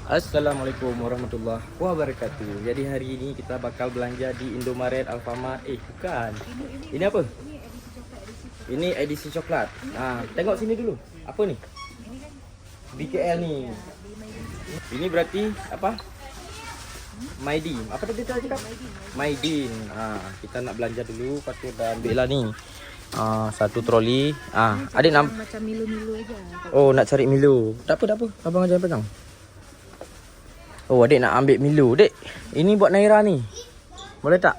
Assalamualaikum warahmatullahi wabarakatuh. Jadi hari ini kita bakal belanja di Indomaret, Alfamart. Bukan. Ini apa? Ini edisi coklat. Tengok sini dulu. Apa ni? BKL ni. Ini berarti apa? Maidin. Apa tadi kita cakap? Maidin. Kita nak belanja dulu. Lepas tu dah ambil lah ni. Satu troli. Adik nak macam Milo-Milo aja. Oh, nak cari Milo. Tak apa. Abang ajar pegang. Oh, adik nak ambil Milo. Dek, ini buat Naira ni. Boleh tak?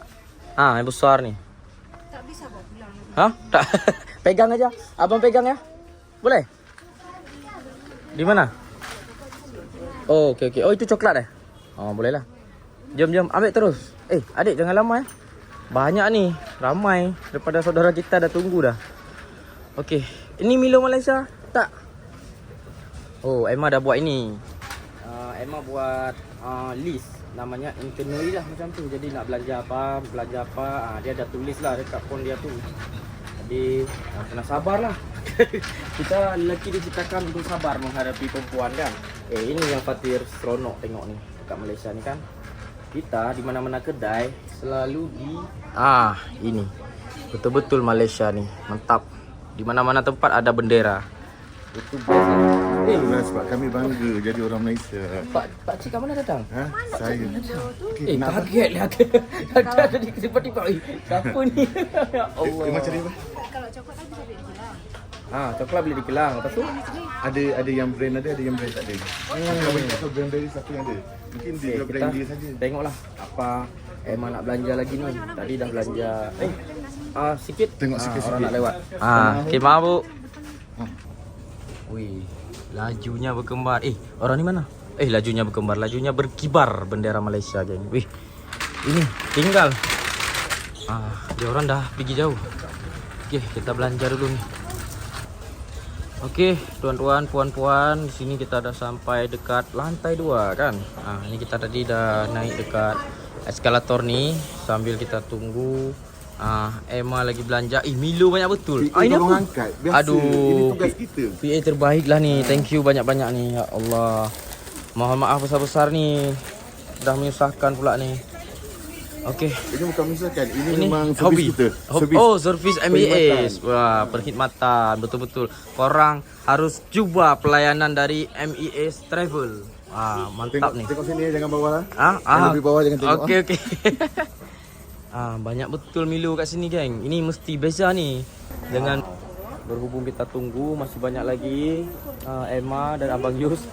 Yang besar ni. Tak bisa bawa pulang. Tak. Pegang aja. Abang pegang ya. Boleh? Di mana? Oh, okey. Oh, itu coklat eh? Boleh lah. Jom. Ambil terus. Adik jangan lama ya. Banyak ni. Ramai. Daripada saudara kita dah tunggu dah. Okey. Ini Milo Malaysia? Tak. Oh, Emma dah buat ini. Emma buat list. Namanya itinerary lah macam tu. Jadi nak belanja apa. Dia dah tulis lah dekat phone dia tu. Jadi kena sabar lah. Kita lelaki diciptakan untuk sabar menghadapi perempuan kan. Ini yang Fatir seronok tengok ni dekat Malaysia ni kan. Kita di mana-mana kedai selalu di ini. Betul-betul Malaysia ni. Mantap. Di mana-mana tempat ada bendera. Itu best lah. Sebab kami bangga jadi orang Malaysia. Pak cik kat mana datang? Saya. Kaget lah. Ada tadi tiba-tiba. Siapa ni? Ya Allah. Macam ni apa? Kalau coklat kan bisa beli pulang. Coklat beli di Kelang. Lepas tu Ada yang brand ada yang brand tak ada. Kalau banyak tahu brand satu yang ada. Mungkin dia brand dia saja. tengoklah apa Emma nak belanja lagi ni. Tadi dah belanja. Sikit. Tengok sikit-sikit. Orang nak lewat. Okay, maaf bu. Wih, lajunya berkembar. Orang ni mana? Lajunya berkembar. Lajunya berkibar bendera Malaysia geng. Wih, ini tinggal. Dia orang dah pergi jauh. Okey, kita belanja dulu ni. Okey, tuan-tuan, puan-puan, di sini kita dah sampai dekat lantai 2 kan. Ini kita tadi dah naik dekat eskalator ni sambil kita tunggu. Emma lagi belanja. Milo banyak betul. Ini Ini apa? angkat. Biasa. Ini tugas kita. PA terbaik lah ni. Thank you banyak-banyak ni. Ya Allah. Mohon maaf besar-besar ni. Dah menyusahkan pula ni. Okey. Ini bukan misalkan. Ini memang hobi servis kita. Servis MES. Wah, perkhidmatan. Betul-betul. Korang harus cuba pelayanan dari MES Travel. Mantap ni. Tengok sini jangan bawah lah. Yang lebih bawah jangan tengok. Okey. Banyak betul Milo kat sini geng. Ini mesti beza ni. Dengan berhubung kita tunggu masih banyak lagi Emma dan Abang Yus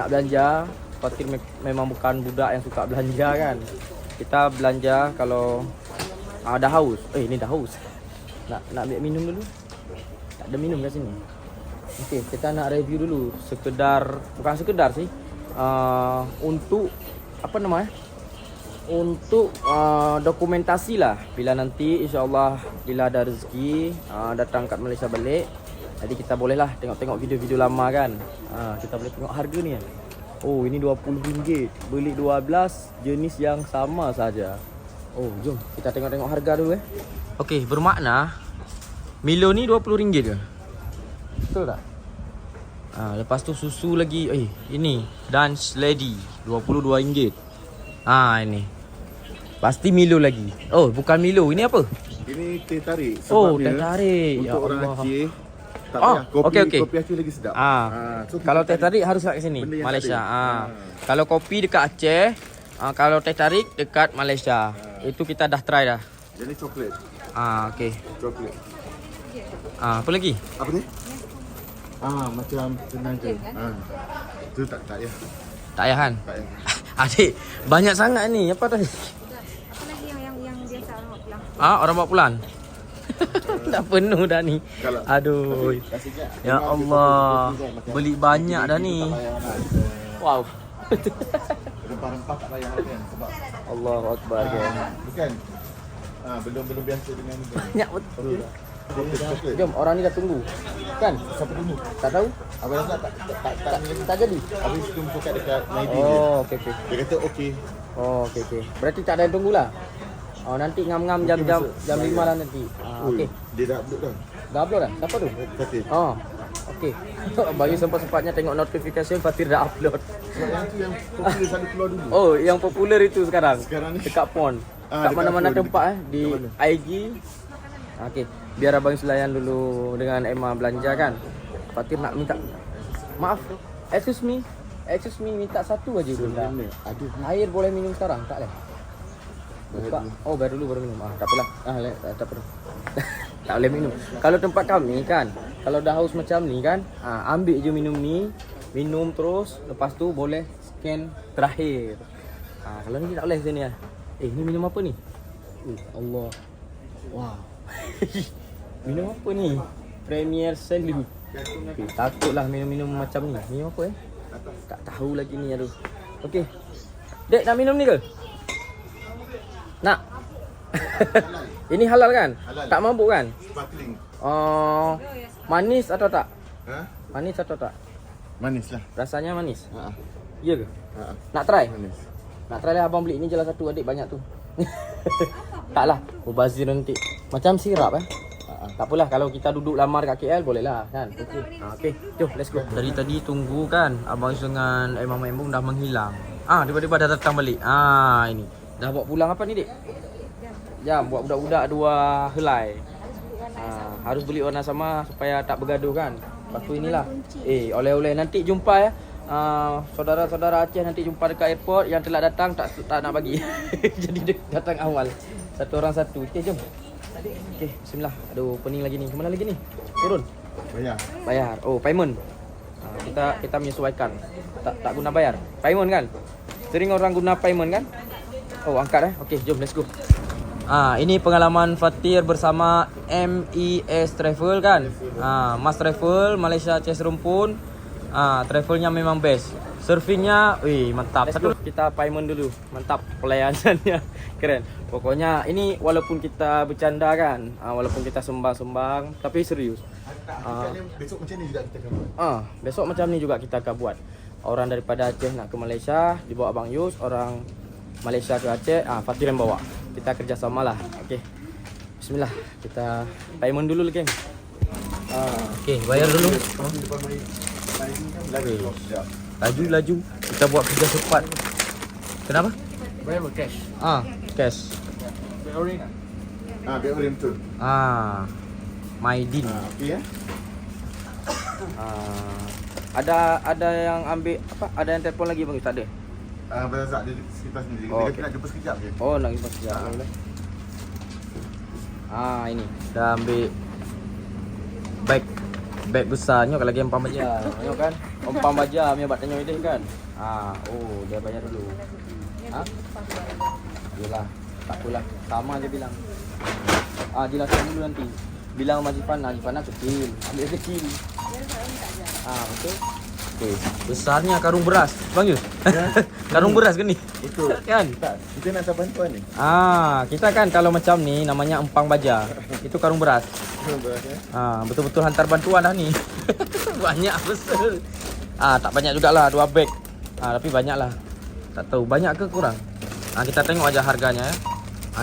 nak belanja. Fatir memang bukan budak yang suka belanja kan. Kita belanja kalau dah haus. Ini dah haus. Nak ambil minum dulu. Tak ada minum kat sini. Okey, kita nak review dulu. Bukan sekedar sih. Untuk apa namanya? Untuk dokumentasi lah. Bila nanti insyaAllah bila ada rezeki datang kat Malaysia balik, jadi kita boleh lah tengok-tengok video-video lama kan. Kita boleh tengok harga ni kan. Ini RM20. Beli 12 jenis yang sama saja. Jom kita tengok-tengok harga dulu Okey, bermakna Milo ni RM20 ke? Betul tak? Lepas tu susu lagi. Ini Dance Lady RM22. Ini pasti Milo lagi. Bukan Milo. Ini apa? Ini teh tarik. Teh tarik. Untuk orang Aceh. Tak payah. Kopi Aceh lagi sedap. So kalau teh tarik harus kat sini Malaysia. Kalau kopi dekat Aceh, kalau teh tarik dekat Malaysia. Itu kita dah try dah. Jadi coklat. Okey. Coklat. Apa lagi? Apa ni? Macam tenaga. Tu tak payah. Tak payah kan? Tak payah. Adik, banyak sangat ni. Apa tadi? Apa lagi yang biasa orang bawa pulang? Orang bawa pulang. Dah penuh dah ni. Aduh. Ya Allah. Beli banyak dah ni. Wow. Rempah-rempah tak payah kan sebab Allahu Akbar kan. bukan belum biasa dengan ni. Banyak betul. Jom, orang ni dah tunggu. Kan? Siapa tunggu? Tak tahu? Abang rasa Tak jadi. Habis tu cakap dekat Naidi Okey. dia kata okey. Okey. Berarti tak ada yang tunggulah. Nanti ngam-ngam jam 5 lah nanti. Okey. Dia dah upload dah. Dah upload dah? Siapa tu? Fatih. Okey. Bagi sempat-sempatnya tengok notification Fatir dah upload. Sebab yang tu yang popular selalu keluar dulu. Oh, yang popular itu sekarang. Sekarang ni. Dekat pon. Ah, Kat dekat mana-mana pon. tempat di Dekat mana? IG. Okey, biar abang selayan dulu dengan Emma belanja kan. Fatir nak minta maaf. Excuse me, minta satu aja dulu. Ada. Air boleh minum sekarang? Tak boleh. Buka. Oh, baru minum. Tak apalah. Tak perlu. Tak boleh minum. Kalau tempat kami kan, kalau dah haus macam ni kan, ambil je minum ni, minum terus, lepas tu boleh scan terakhir. Kalau ni tak boleh sini lah. Ni minum apa ni? Allah. Wow. Minum apa ni? Premier Salute. Takutlah minum-minum macam ni. Minum apa Tak tahu lagi ni, aduh. Okey. Dek, nak minum ni ke? Nak? Ini halal kan? Halal. Tak mabuk kan? Sparkling. Manis atau tak? Ha? Manis atau tak? Manis lah. Rasanya manis? Ha. Ya ke? Ha. Nak try? Manis. Nak try lah abang beli ni je lah satu, adik banyak tu. Taklah, mubazir nanti. Macam sirap Tak apalah, kalau kita duduk lama dekat KL boleh lah kan. Okey, jom let's go. Dari tadi tunggu kan, abang Yus dengan Emma Embung dah menghilang. Tiba-tiba dah datang balik. Ini. Dah bawa pulang apa ni, Dik? Jam buat budak-budak 2 helai. Harus beli warna sama supaya tak bergaduh kan. Lepas tu inilah. Oleh-oleh nanti jumpa ya. Saudara-saudara Aceh nanti jumpa dekat airport. Yang telah datang tak nak bagi. Jadi datang awal. Satu orang satu. Okey, jom. Okey, bismillah. Aduh, pening lagi ni. Kemana lagi ni? Turun. Bayar. Oh, payment. Kita menyesuaikan. Tak guna bayar. Payment kan? Sering orang guna payment kan? Oh, angkat Okey, jom let's go. Ini pengalaman Fatir bersama MES Travel kan. Mas Travel Malaysia Aceh Serumpun. Travelnya memang best. Surfingnya, mantap. Satu kita payment dulu. Mantap pelayanannya. Keren. Pokoknya ini walaupun kita bercanda kan, walaupun kita sembang-sembang, tapi serius. Besok macam ni juga kita akan buat. Besok macam ni juga kita akan buat. Orang daripada Aceh nak ke Malaysia dibawa Abang Yus, orang Malaysia ke Aceh, Fatir yang bawa. Kita kerjasama lah. Okey. Bismillah. Kita payment dulu geng. Okey, bayar dulu. Laju. Kita buat kerja cepat. Kenapa? Bayar cash. Cash. Bayar Biar orang betul. Maidin. Okey ya. Ada yang ambil apa? Ada yang telefon lagi bang? Tak ada. Pada saat dia sekitar sendiri. Oh, Dia okey. nak jumpa sekejap je. Nak pergi sekejap boleh. Ini dah ambil bag besar nyok lagi empam baja. Nyok kan? Empam baja punya buat tanya dia kan. Dia bayar dulu. Yalah, tak apalah. Sama je bilang. Jelaskan dulu nanti. Bilang sama Jifana kecil. Ambil kecil. Betul. Okey. Besarnya karung beras. Bang Yus. Karung beras ke ni? Betul. Kan? Tak, kita nak hantar bantuan ni. Kita kan kalau macam ni namanya empang baja. Itu karung beras. Beras ya. Betul-betul hantar bantuan dah ni. Banyak besar. Tak banyak jugalah 2 beg. Tapi banyak lah. Tak tahu banyak ke kurang. Kita tengok aja harganya ya.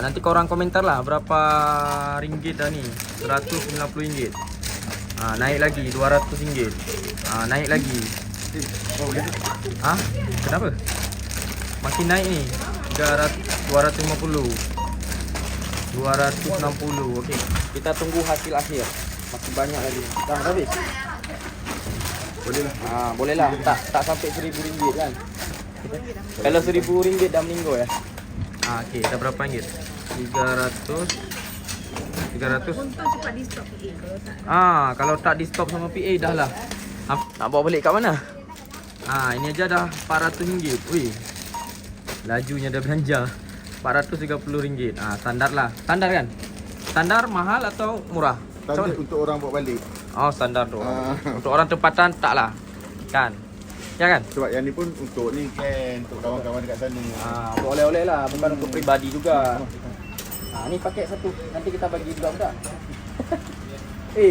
Nanti korang komentar lah berapa ringgit dah ni. RM190. Naik lagi RM200. Naik lagi. Kenapa? Makin naik ni. 250. 260. Okey. Kita tunggu hasil akhir. Masih banyak lagi. Dah habis. Boleh lah. Boleh lah. Tak sampai RM1,000 kan. Kalau RM1,000 dah meninggal ya. Okey, dah berapa ringgit? 300. Untung cepat di stop PA kalau tak. Kalau tak di stop sama PA dah lah. Nak bawa balik kat mana? Ini aja dah RM400. Wih. Lajunya dah belanja. RM430. Standar lah. Standar kan? Standar mahal atau murah? Standar untuk orang bawa balik. Standar tu. Untuk orang tempatan tak lah. Kan? Ya kan? Sebab yang ni pun untuk ni kan, untuk kawan-kawan dekat sana. Boleh-boleh lah. Bukan untuk peribadi juga. Ni paket satu. Nanti kita bagi budak-budak.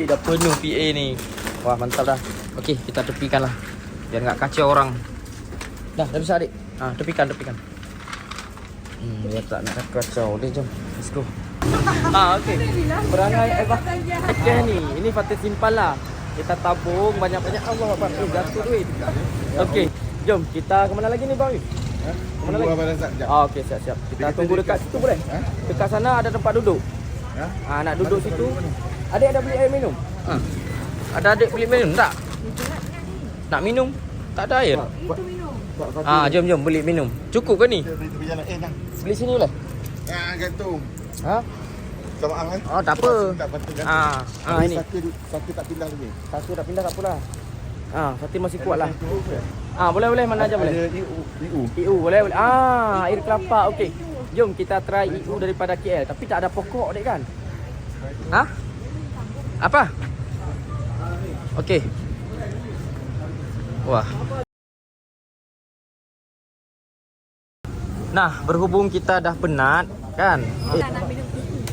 Dah penuh PA ni. Wah, mantap dah. Okey, kita tepikan lah. Biar tak kacau orang. Dah bisa adik. Tepikan. Biar tak nak kacau. Jom. Let's go. Okey. Perangai Aceh ni. Ini Fatir simpan lah. Kita tabung banyak-banyak. Allah Akbar. Jatuh duit. Okey. Jom kita ke mana lagi ni bang? Ke mana lagi? Okey, siap-siap. Kita tunggu dekat situ boleh? Dekat sana ada tempat duduk. Nak duduk situ. Adik ada beli air minum? Ada adik beli minum tak? Nak minum? Tak ada air. Itu minum. Jom beli minum. Cukup ke ni? Berjalan dah. Beli sini boleh? Gantung. Sama kan? Oh, tak apa. Tak patut gantung. Ini. Satu tak pindah lagi. Satu dah pindah tak apalah. Fatin masih kuat lah. Boleh mana aja boleh. Ada IU boleh. Air kelapa. Okey. Jom kita try IU daripada KL. Tapi tak ada pokok dek kan? Apa? Okey. Wah. Nah, berhubung kita dah penat kan? Nak minum susu.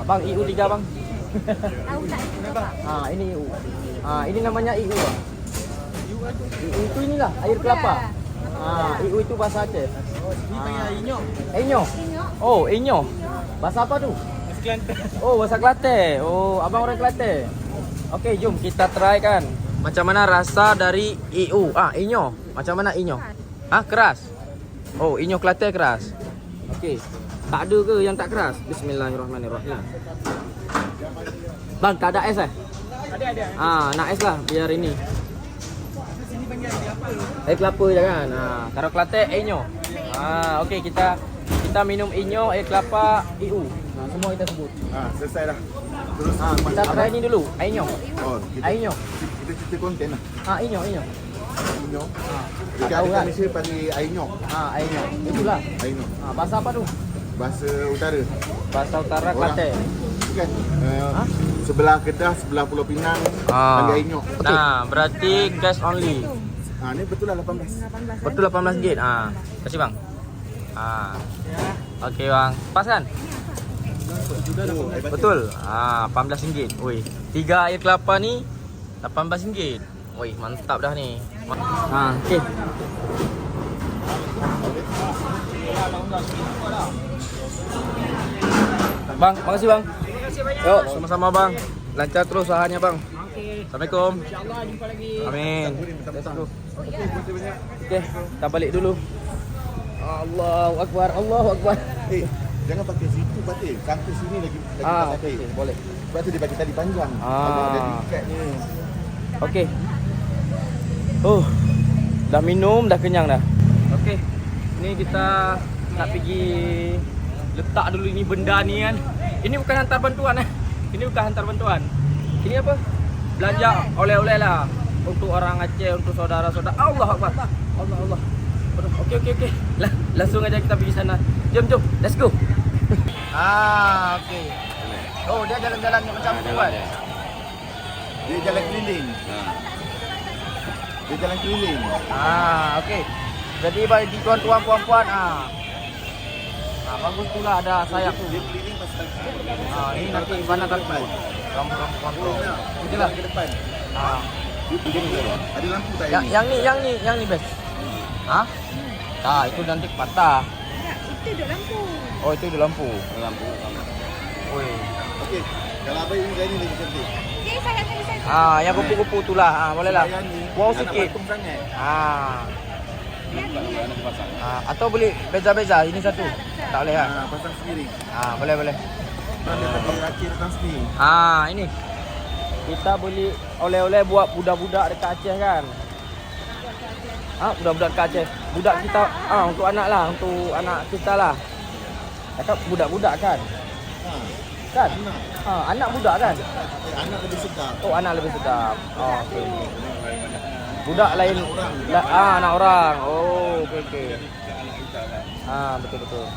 Bang IU 3 bang. Tahu tak itu apa? Ini IU. Ini namanya IU bang. IU itu inilah air kelapa. IU itu bahasa Aceh. Ni panggil Inyo. Enyo. Oh, enyo. Bahasa apa tu? Bahasa Kelantan. Oh, bahasa Kelantan. Oh, abang orang Kelantan. Okey, jom kita try kan. Macam mana rasa dari IU? Inyo. Macam mana inyo? Keras. Oh, inyo Kelantan keras. Okey. Tak ada ke yang tak keras? Bismillahirrahmanirrahim. Bang, tak ada ais eh? Ada. Nak ais lah biar ini. Sini panggil apa? Air kelapa je kan. Kalau Kelantan inyo. Okey, kita minum inyo, air kelapa, IU. Semua kita sebut. Selesai dah. Terus Kita try ni dulu. Inyo. Inyo. Kita cerita konten lah. Inyo. Ainyo. Tak Dekat tahu kan? Malaysia panggil Ainyo. Inyo. Itulah. Ainyo. Bahasa apa tu? Bahasa utara. Bahasa utara Kelantan. Bukan. Sebelah Kedah, sebelah Pulau Pinang panggil Ainyo. Berarti cash only. Ni betul lah 18. Betul RM18. Kasih bang. Okey bang. Pas kan? Betul. RM18. Oi, 3 air kelapa ni RM18. Oi, mantap dah ni. Okey. Bang, makasih bang. Yuk, sama-sama bang. Lancar terus usahanya bang. Assalamualaikum. InsyaAllah jumpa lagi. Amin. Let's go. Okey, kita balik dulu. Allahu Akbar, Allahu Akbar. Jangan pakai situ Patil. Sampai sini lagi Okey, boleh. Sebab tu dia bagi tali panjang. Kalau ada tiket ni. Okey. Dah minum, dah kenyang dah. Okey. Ni kita nak pergi letak dulu ni benda ni kan. Ini bukan hantar bantuan Ini bukan hantar bantuan. Ini apa? Belanja oleh-oleh lah untuk orang Aceh, untuk saudara-saudara. Allah Akbar. Allah. Okey. Langsung aja kita pergi sana. Jom. Let's go. Okey. Dia jalan-jalan macam tu kan. Dia jalan keliling. Dia jalan keliling. Okey. Jadi bagi tuan-tuan puan-puan bagus pula ada sayap tu. Dia keliling pasal Ini nanti mana kaki. Rambut-rambut kontrol. Itulah ke depan. Ada lampu tak ini? Yang ni best. Itu nanti patah. Itu duduk lampu. Oh, itu di lampu. Oi. Okey. Kalau abang ini jadi lagi cantik. Okey, saya akan bisa. Yang kupu-kupu tu lah. Boleh lah. Yang ni, Wow tak nak sikit. patung sangat. Atau boleh beza-beza. Ini satu. Tak boleh kan? Pasang sendiri. Boleh. Dia pakai kaki datang sini. Ini. Kita beli oleh-oleh buat budak-budak dekat Aceh kan. Budak-budak dekat Aceh. Budak kita untuk anak lah, untuk anak kita lah. Cakap budak-budak kan? Kan? Anak budak kan? Anak lebih sedap. Oh, anak lebih sedap. Okey. Budak lain anak orang. Oh, okey. Betul.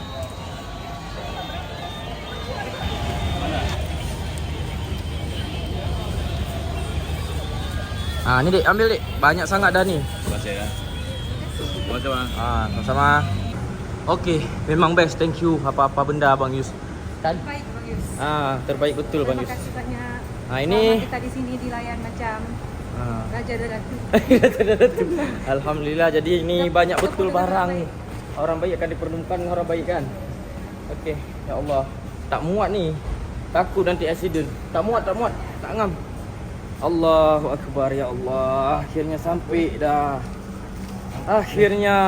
Ni dek, ambil dek. Banyak sangat dah ni. Terima kasih ya. Sama-sama. Sama-sama. Okey, memang best. Thank you apa-apa benda Abang Yus. Kan? Baik, Bang Yus. Terbaik betul Bang Terima Yus. kasih banyak. Ini Selama kita di sini dilayan macam Raja dan Ratu. Alhamdulillah. Jadi ini banyak betul barang. Orang baik akan dipertemukan dengan orang baik kan. Okey, ya Allah. Tak muat ni. Takut nanti accident. Tak muat. Tak ngam. Allahu Akbar ya Allah. Akhirnya sampai dah. Akhirnya.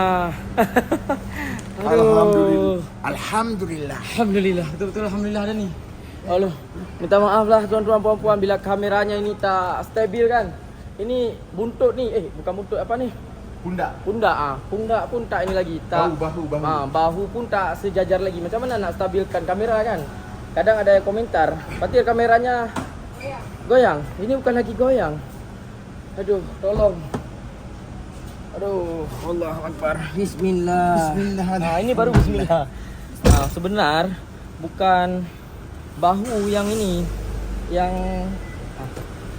Aduh. Alhamdulillah. Alhamdulillah. Betul-betul alhamdulillah ada ni. Allah. Minta maaf lah tuan-tuan puan-puan bila kameranya ini tak stabil kan. Ini buntut ni. Bukan buntut apa ni? Pundak. Pundak pun tak ini lagi. Tak. Bahu. Bahu pun tak sejajar lagi. Macam mana nak stabilkan kamera kan? Kadang ada yang komentar, Fatir kameranya goyang. Ini bukan lagi goyang. Aduh, tolong. Aduh, Allahu Akbar. Bismillah. Ini baru bismillah. Sebenar bukan bahu yang ini yang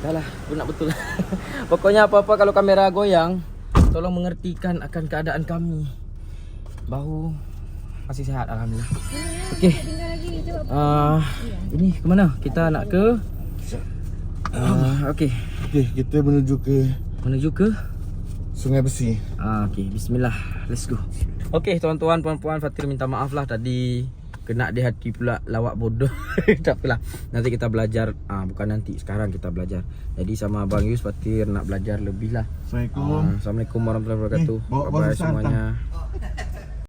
dah lah, nak betul. Pokoknya apa-apa kalau kamera goyang, tolong mengertikan akan keadaan kami. Bahu masih sehat alhamdulillah. Okey. Ini ke mana? Kita nak ke okey. Okey, kita menuju ke Sungai Besi. Okey, bismillah. Let's go. Okey, tuan-tuan puan-puan, Fatir minta maaf lah tadi kena di hati pula lawak bodoh. Tak apalah. Nanti kita belajar, bukan nanti, sekarang kita belajar. Jadi sama Abang Yus, Fatir nak belajar lebih lah. Assalamualaikum. Assalamualaikum warahmatullahi wabarakatuh. Bawa Bye-bye besar semuanya.